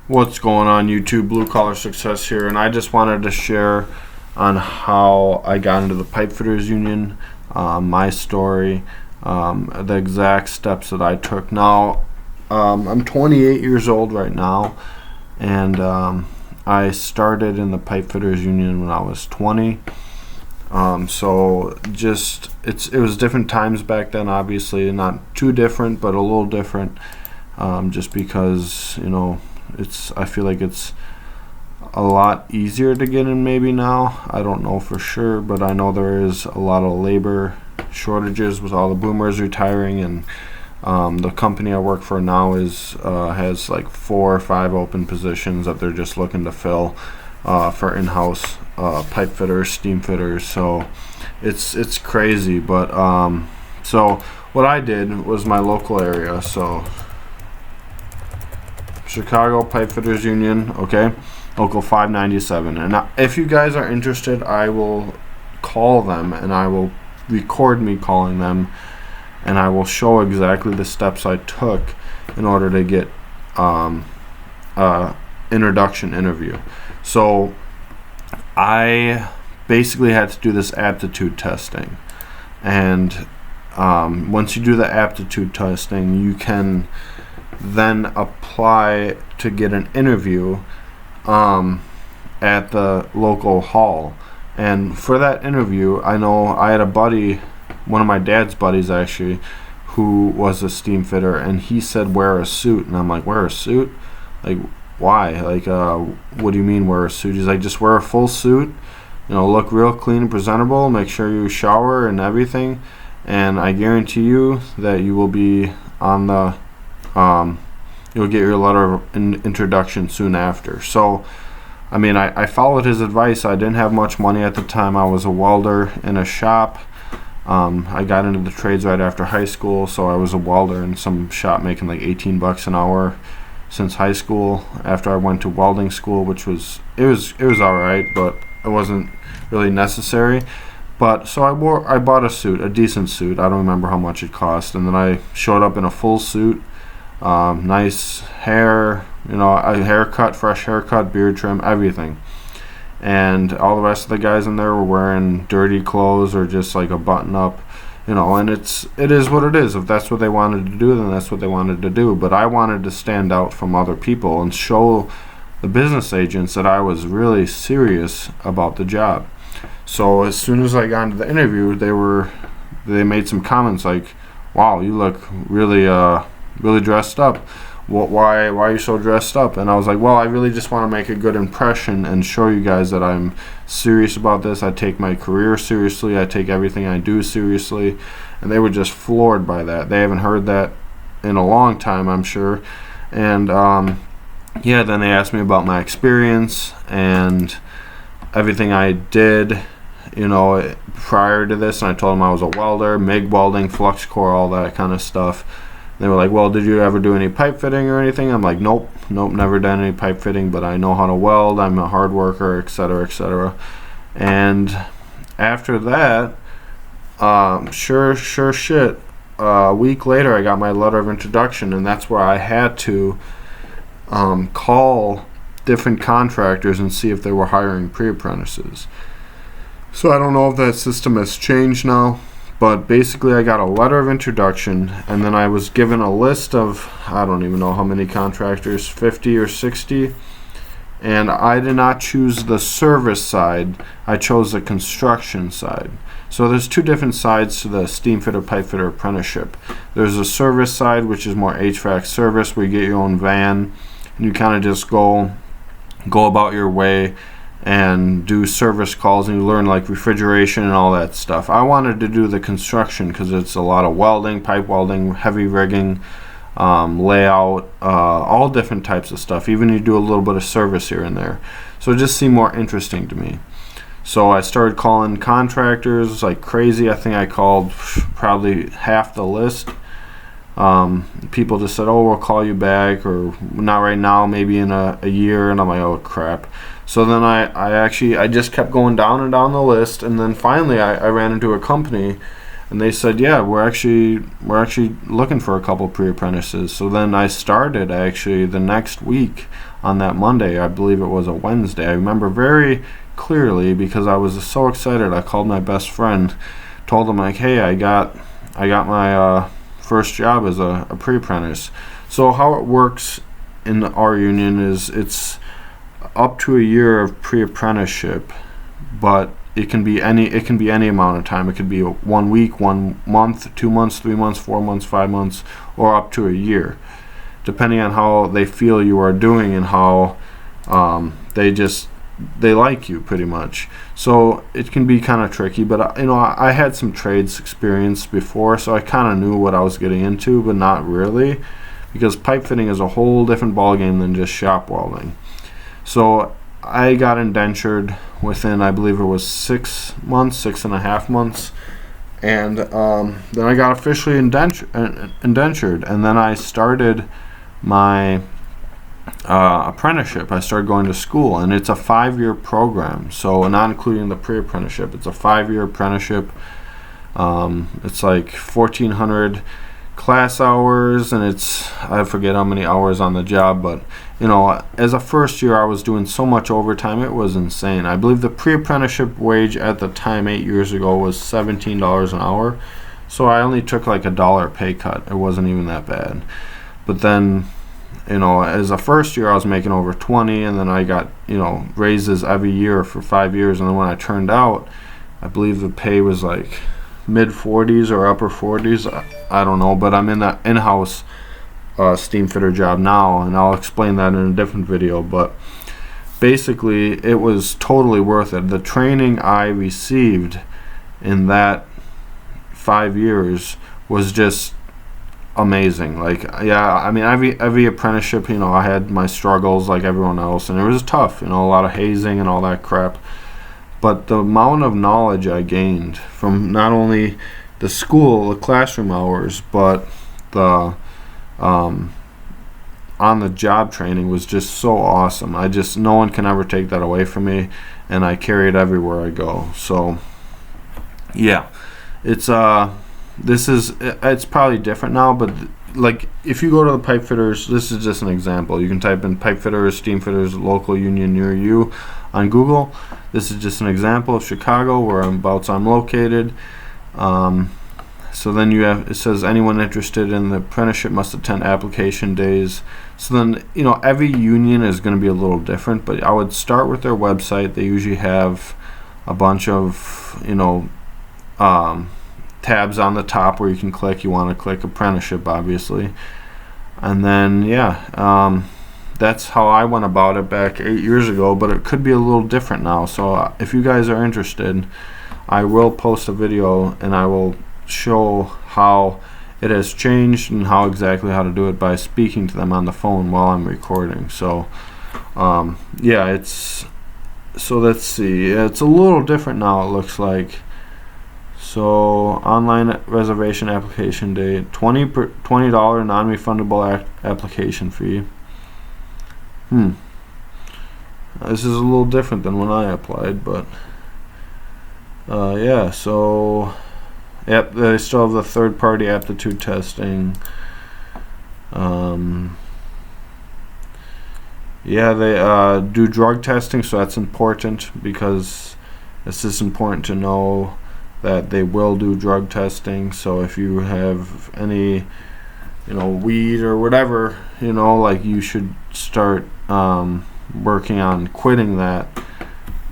What's going on YouTube? Blue Collar Success here, and I just wanted to share on how I got into the Pipefitters Union, my story, the exact steps that I took. Now, I'm 28 years old right now, and I started in the Pipefitters Union when I was 20. So just it was different times back then. Obviously, not too different, but a little different. Just because I feel like it's a lot easier to get in maybe now. I don't know for sure, but I know there is a lot of labor shortages with all the boomers retiring, and the company I work for now has like 4 or 5 open positions that they're just looking to fill for in-house pipe fitters, steam fitters. So it's crazy, but so what I did was my local area, so Chicago Pipefitters Union, okay, local 597. And if you guys are interested, I will call them and I will record me calling them, and I will show exactly the steps I took in order to get introduction interview. So I basically had to do this aptitude testing, and once you do the aptitude testing, you can then apply to get an interview at the local hall. And for that interview, I know I had a buddy, one of my dad's buddies actually, who was a steam fitter, and he said wear a suit. And I'm like, wear a suit? Like, why? Like, what do you mean wear a suit? He's like, just wear a full suit, look real clean and presentable, make sure you shower and everything, and I guarantee you that you will be on the you'll get your letter of introduction soon after. So I mean, I followed his advice. I didn't have much money at the time. I was a welder in a shop. I got into the trades right after high school, so I was a welder in some shop making like $18 an hour since high school. After I went to welding school, which was all right, but it wasn't really necessary. But so I bought a suit, a decent suit. I don't remember how much it cost, and then I showed up in a full suit, nice hair, a haircut, fresh haircut, beard trim, everything. And all the rest of the guys in there were wearing dirty clothes or just like a button up, and it is what it is. If that's what they wanted to do, then that's what they wanted to do. But I wanted to stand out from other people and show the business agents that I was really serious about the job. So as soon as I got into the interview, they made some comments like, wow, you look really dressed up. Why are you so dressed up? And I was like, well, I really just want to make a good impression and show you guys that I'm serious about this. I take my career seriously. I take everything I do seriously. And they were just floored by that. They haven't heard that in a long time, I'm sure. And then they asked me about my experience and everything I did prior to this. And I told them I was a welder, MIG welding, flux core, all that kind of stuff. They were like, well, did you ever do any pipe fitting or anything? I'm like, nope, never done any pipe fitting, but I know how to weld. I'm a hard worker, etc., etc. And after that, sure shit, a week later, I got my letter of introduction, and that's where I had to call different contractors and see if they were hiring pre-apprentices. So I don't know if that system has changed now. But basically, I got a letter of introduction, and then I was given a list of, I don't even know how many contractors, 50 or 60. And I did not choose the service side. I chose the construction side. So there's 2 different sides to the steam fitter, pipe fitter apprenticeship. There's a service side, which is more HVAC service, where you get your own van, and you kind of just go about your way and do service calls, and you learn like refrigeration and all that stuff. I wanted to do the construction because it's a lot of welding, pipe welding, heavy rigging, layout, all different types of stuff. Even you do a little bit of service here and there. So it just seemed more interesting to me. So I started calling contractors like crazy. I think I called probably half the list. People just said, oh, we'll call you back, or not right now, maybe in a year. And I'm like, oh crap. So then I just kept going down and down the list, and then finally I ran into a company And they said, yeah, we're actually looking for a couple pre-apprentices. So then I started actually the next week on that Monday. I believe it was a Wednesday. I remember very clearly because I was so excited. I called my best friend, told him like, hey, I got my first job as a pre-apprentice. So how it works in our union is it's up to a year of pre-apprenticeship, but it can be any amount of time. It could be 1 week, 1 month, 2 months, 3 months, 4 months, 5 months, or up to a year, depending on how they feel you are doing and how they like you pretty much. So it can be kind of tricky, but I had some trades experience before, so I kind of knew what I was getting into, but not really, because pipe fitting is a whole different ballgame than just shop welding. So I got indentured within, I believe it was 6 months, 6.5 months, and then I got officially indentured, and then I started my apprenticeship. I started going to school, and it's a 5-year program, so not including the pre-apprenticeship. It's a 5-year apprenticeship. It's like 1,400 class hours, and I forget how many hours on the job, but as a first year I was doing so much overtime, it was insane. I believe the pre-apprenticeship wage at the time 8 years ago was $17 an hour, so I only took like $1 pay cut. It wasn't even that bad. But then as a first year I was making over 20, and then I got raises every year for 5 years, and then when I turned out, I believe the pay was like mid 40s or upper 40s. I don't know, but I'm in that in-house steam fitter job now, and I'll explain that in a different video. But basically it was totally worth it. The training I received in that 5 years was just amazing. Like, yeah, I mean, every apprenticeship, I had my struggles like everyone else, and it was tough, a lot of hazing and all that crap. But the amount of knowledge I gained from not only the classroom hours, but the on the job training was just so awesome. No one can ever take that away from me, and I carry it everywhere I go. So yeah, it's probably different now, but like if you go to the pipe fitters, this is just an example. You can type in pipe fitters, steam fitters, local union near you on Google. This is just an example of Chicago, whereabouts I'm located. So then it says anyone interested in the apprenticeship must attend application days. So then every union is going to be a little different, but I would start with their website. They usually have a bunch of tabs on the top where you can click. You want to click apprenticeship, obviously, and then that's how I went about it back 8 years ago, but it could be a little different now. So if you guys are interested, I will post a video and I will show how it has changed and how to do it by speaking to them on the phone while I'm recording. So so let's see, it's a little different now, it looks like. So online reservation application date, $20 non-refundable application fee. This is a little different than when I applied, but yeah, so yep, they still have the third-party aptitude testing. Yeah, they do drug testing, so that's important, because it's just important to know that they will do drug testing. So if you have any weed or whatever, like, you should start working on quitting that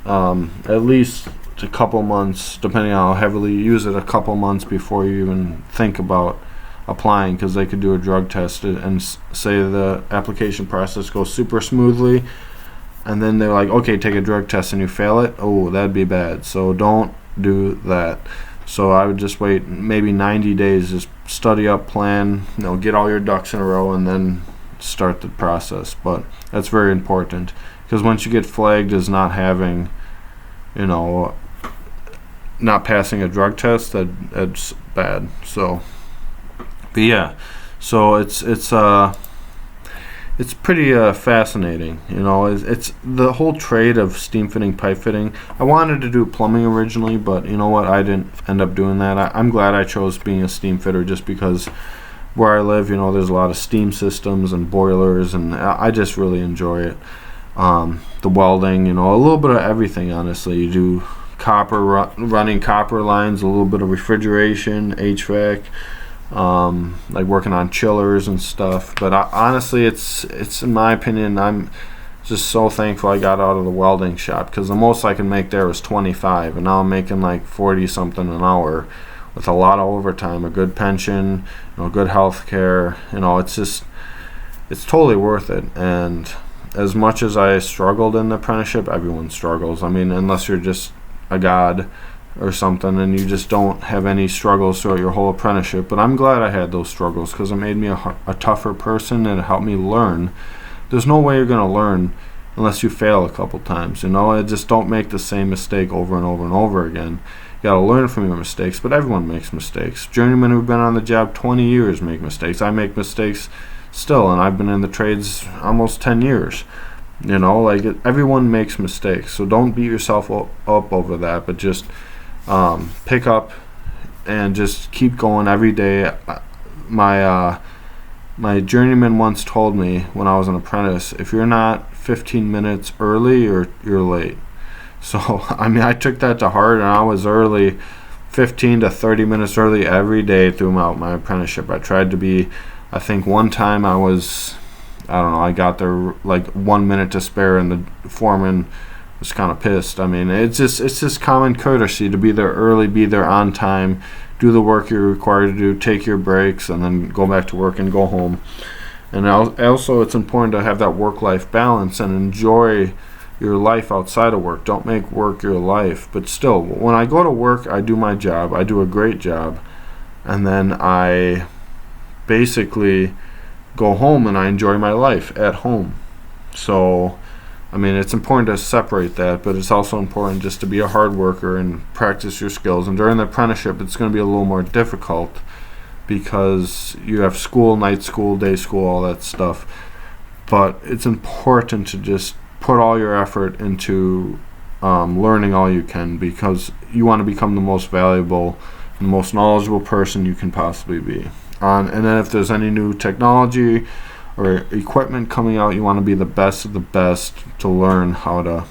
at least a couple months, depending on how heavily you use it, a couple months before you even think about applying, because they could do a drug test and say the application process goes super smoothly, and then they're like, okay, take a drug test, and you fail it. Oh, that'd be bad. So don't do that. So I would just wait maybe 90 days, just study up, plan, get all your ducks in a row, and then start the process. But that's very important, because once you get flagged as not having, not passing a drug test, that's bad. So, but yeah, so it's it's pretty fascinating. It's the whole trade of steam fitting, pipe fitting. I wanted to do plumbing originally, but you know what? I didn't end up doing that. I'm glad I chose being a steam fitter just because where I live, there's a lot of steam systems and boilers, and I just really enjoy it. The welding, a little bit of everything, honestly. You do copper, running copper lines, a little bit of refrigeration, HVAC, like working on chillers and stuff. But honestly, it's in my opinion, I'm just so thankful I got out of the welding shop, because the most I could make there was 25, and now I'm making like 40 something an hour with a lot of overtime, a good pension, good health care. It's totally worth it. And as much as I struggled in the apprenticeship, everyone struggles. I mean, unless you're just a god or something and you just don't have any struggles throughout your whole apprenticeship. But I'm glad I had those struggles, because it made me a tougher person, and it helped me learn. There's no way you're going to learn unless you fail a couple times. Just don't make the same mistake over and over and over again. You got to learn from your mistakes, but everyone makes mistakes. Journeymen who've been on the job 20 years make mistakes. I make mistakes still, and I've been in the trades almost 10 years. Everyone makes mistakes, so don't beat yourself up over that, but just pick up and just keep going every day. My journeyman once told me when I was an apprentice, if you're not 15 minutes early, you're late. So, I took that to heart, and I was early, 15 to 30 minutes early every day throughout my apprenticeship. I tried to be, I think one time I got there like 1 minute to spare, and the foreman was kind of pissed. It's just common courtesy to be there early, be there on time, do the work you're required to do, take your breaks, and then go back to work and go home. And also, it's important to have that work-life balance and enjoy your life outside of work. Don't make work your life. But still, when I go to work, I do my job. I do a great job. And then I basically go home and I enjoy my life at home. So, it's important to separate that, but it's also important just to be a hard worker and practice your skills. And during the apprenticeship, it's going to be a little more difficult because you have school, night school, day school, all that stuff. But it's important to just put all your effort into learning all you can, because you want to become the most valuable and most knowledgeable person you can possibly be. And then if there's any new technology or equipment coming out, you want to be the best of the best to learn how to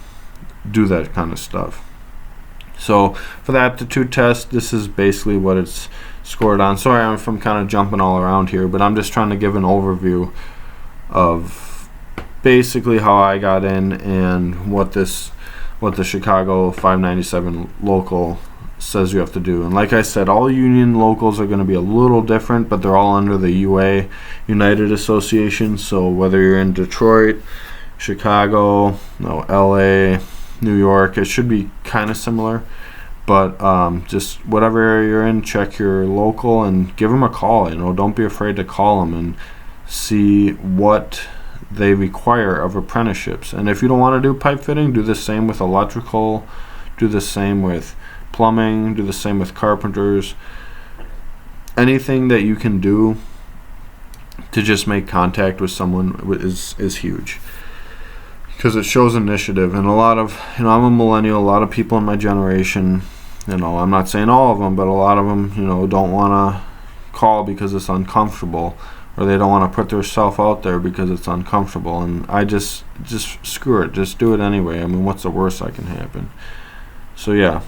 do that kind of stuff. So for the aptitude test, this is basically what it's scored on. Sorry if I'm kind of jumping all around here, but I'm just trying to give an overview of basically how I got in and what the Chicago 597 local says you have to do. And like I said, all union locals are going to be a little different, but they're all under the UA, United Association. So whether you're in Detroit, Chicago, LA, New York, it should be kind of similar. But just whatever area you're in, check your local and give them a call. Don't be afraid to call them and see what they require of apprenticeships. And if you don't want to do pipe fitting, do the same with electrical, do the same with plumbing, do the same with carpenters. Anything that you can do to just make contact with someone is huge, because it shows initiative. And a lot of, I'm a millennial, a lot of people in my generation, I'm not saying all of them, but a lot of them, don't want to call because it's uncomfortable, or they don't want to put themselves out there because it's uncomfortable. And I just screw it, just do it anyway. What's the worst that can happen? So yeah.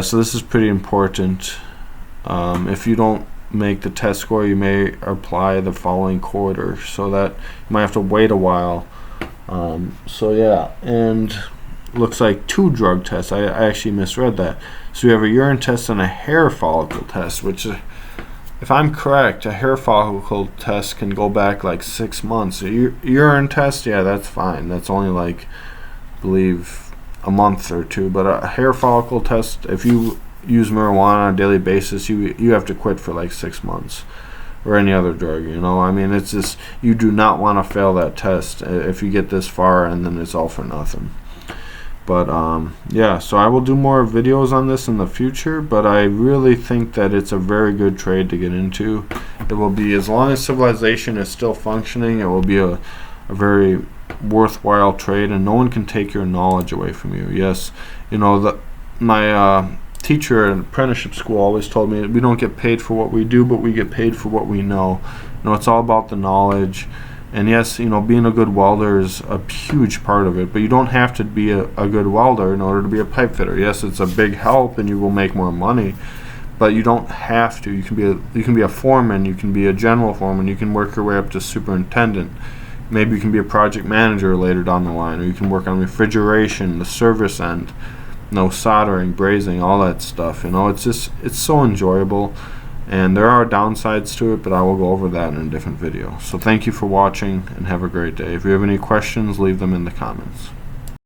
So this is pretty important. If you don't make the test score, you may apply the following quarter, so that you might have to wait a while. And looks like 2 drug tests. I actually misread that. So you have a urine test and a hair follicle test, which, if I'm correct, a hair follicle test can go back like 6 months. A urine test, yeah, that's fine. That's only like, I believe, a month or 2. But a hair follicle test, if you use marijuana on a daily basis, you have to quit for like 6 months, or any other drug. It's just, you do not want to fail that test if you get this far and then it's all for nothing. But yeah, so I will do more videos on this in the future, but I really think that it's a very good trade to get into. It will be, as long as civilization is still functioning, it will be a very worthwhile trade, and no one can take your knowledge away from you. Yes, you know, my teacher at apprenticeship school always told me we don't get paid for what we do, but we get paid for what we know. You know, it's all about the knowledge. And yes, you know, being a good welder is a huge part of it, but you don't have to be a good welder in order to be a pipe fitter. Yes, it's a big help and you will make more money, but you don't have to. You can be a foreman, you can be a general foreman, you can work your way up to superintendent. Maybe you can be a project manager later down the line, or you can work on refrigeration, the service end, you know, soldering, brazing, all that stuff. You know, it's so enjoyable. And there are downsides to it, but I will go over that in a different video. So thank you for watching, and have a great day. If you have any questions, leave them in the comments.